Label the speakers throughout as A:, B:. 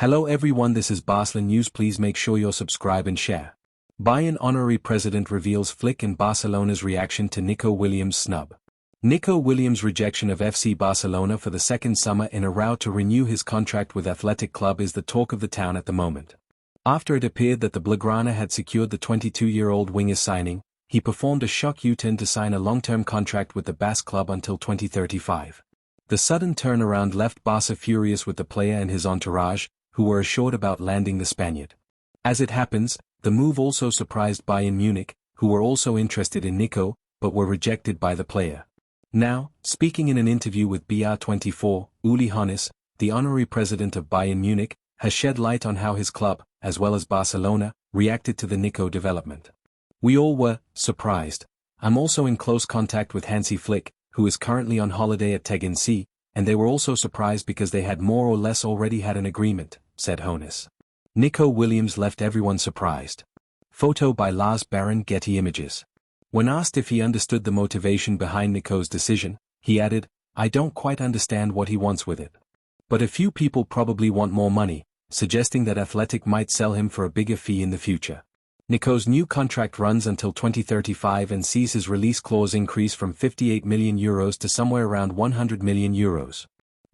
A: Hello everyone, this is Barcelona News. Please make sure you're subscribe and share. Bayern honorary president reveals Flick and Barcelona's reaction to Nico Williams' snub. Nico Williams' rejection of FC Barcelona for the second summer in a row to renew his contract with Athletic Club is the talk of the town at the moment. After it appeared that the Blaugrana had secured the 22-year-old winger's signing, he performed a shock U-turn to sign a long-term contract with the Basque club until 2035. The sudden turnaround left Barca furious with the player and his entourage, who were assured about landing the Spaniard. As it happens, the move also surprised Bayern Munich, who were also interested in Nico, but were rejected by the player. Now, speaking in an interview with BR24, Uli Hoeneß, the honorary president of Bayern Munich, has shed light on how his club, as well as Barcelona, reacted to the Nico development. We all were surprised. I'm also in close contact with Hansi Flick, who is currently on holiday at Tegernsee, and they were also surprised because they had more or less already had an agreement, said Hoeneß. Nico Williams left everyone surprised. Photo by Lars Baron, Getty Images. When asked if he understood the motivation behind Nico's decision, he added, "I don't quite understand what he wants with it. But a few people probably want more money," suggesting that Athletic might sell him for a bigger fee in the future. Nico's new contract runs until 2035 and sees his release clause increase from €58 million to somewhere around €100 million.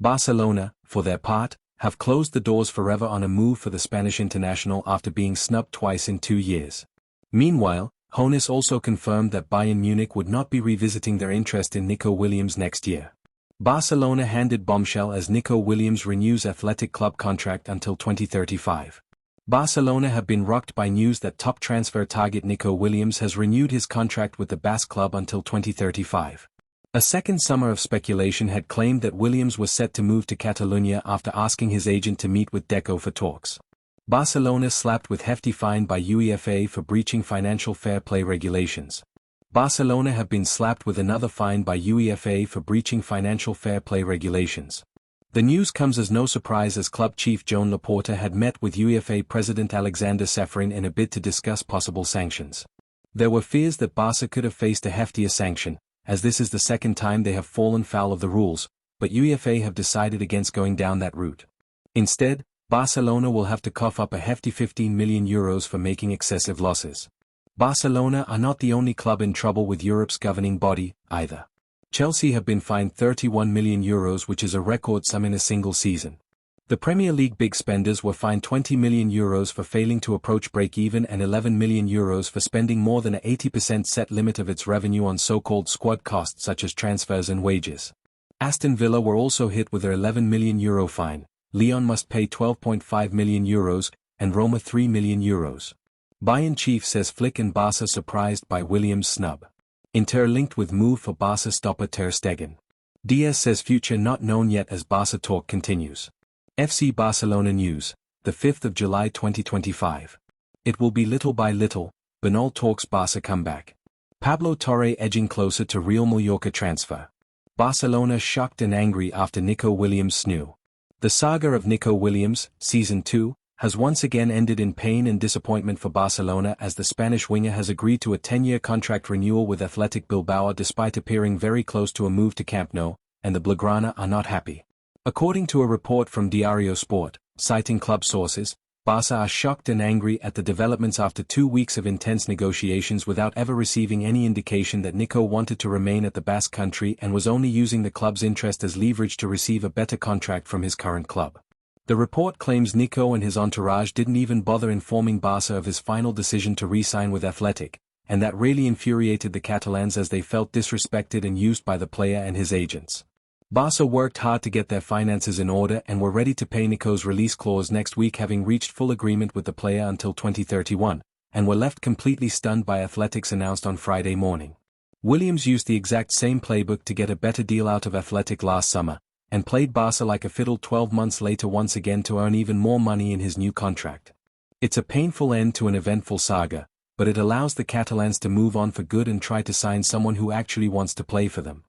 A: Barcelona, for their part, have closed the doors forever on a move for the Spanish international after being snubbed twice in 2 years. Meanwhile, Hoeneß also confirmed that Bayern Munich would not be revisiting their interest in Nico Williams next year. Barcelona handed bombshell as Nico Williams renews Athletic Club contract until 2035. Barcelona have been rocked by news that top transfer target Nico Williams has renewed his contract with the Basque club until 2035. A second summer of speculation had claimed that Williams was set to move to Catalonia after asking his agent to meet with Deco for talks. Barcelona slapped with hefty fine by UEFA for breaching financial fair play regulations. Barcelona have been slapped with another fine by UEFA for breaching financial fair play regulations. The news comes as no surprise as club chief Joan Laporta had met with UEFA president Alexander Ceferin in a bid to discuss possible sanctions. There were fears that Barca could have faced a heftier sanction, as this is the second time they have fallen foul of the rules, but UEFA have decided against going down that route. Instead, Barcelona will have to cough up a hefty €15 million for making excessive losses. Barcelona are not the only club in trouble with Europe's governing body, either. Chelsea have been fined €31 million, which is a record sum in a single season. The Premier League big spenders were fined €20 million for failing to approach break-even and €11 million for spending more than an 80% set limit of its revenue on so-called squad costs such as transfers and wages. Aston Villa were also hit with their €11 million fine, Lyon must pay €12.5 million, and Roma €3 million. Bayern chief says Flick and Barca surprised by Williams' snub. Interlinked with move for Barca stopper Ter Stegen. Díaz says future not known yet as Barca talk continues. FC Barcelona news, the 5th of July 2025. It will be little by little, Bernal talks Barca comeback. Pablo Torre edging closer to Real Mallorca transfer. Barcelona shocked and angry after Nico Williams' snub. The saga of Nico Williams, Season 2, has once again ended in pain and disappointment for Barcelona as the Spanish winger has agreed to a 10-year contract renewal with Athletic Bilbao despite appearing very close to a move to Camp Nou, and the Blaugrana are not happy. According to a report from Diario Sport, citing club sources, Barca are shocked and angry at the developments after 2 weeks of intense negotiations without ever receiving any indication that Nico wanted to remain at the Basque country and was only using the club's interest as leverage to receive a better contract from his current club. The report claims Nico and his entourage didn't even bother informing Barca of his final decision to re-sign with Athletic, and that really infuriated the Catalans as they felt disrespected and used by the player and his agents. Barca worked hard to get their finances in order and were ready to pay Nico's release clause next week, having reached full agreement with the player until 2031, and were left completely stunned by Athletic's announced on Friday morning. Williams used the exact same playbook to get a better deal out of Athletic last summer, and played Barca like a fiddle 12 months later once again to earn even more money in his new contract. It's a painful end to an eventful saga, but it allows the Catalans to move on for good and try to sign someone who actually wants to play for them.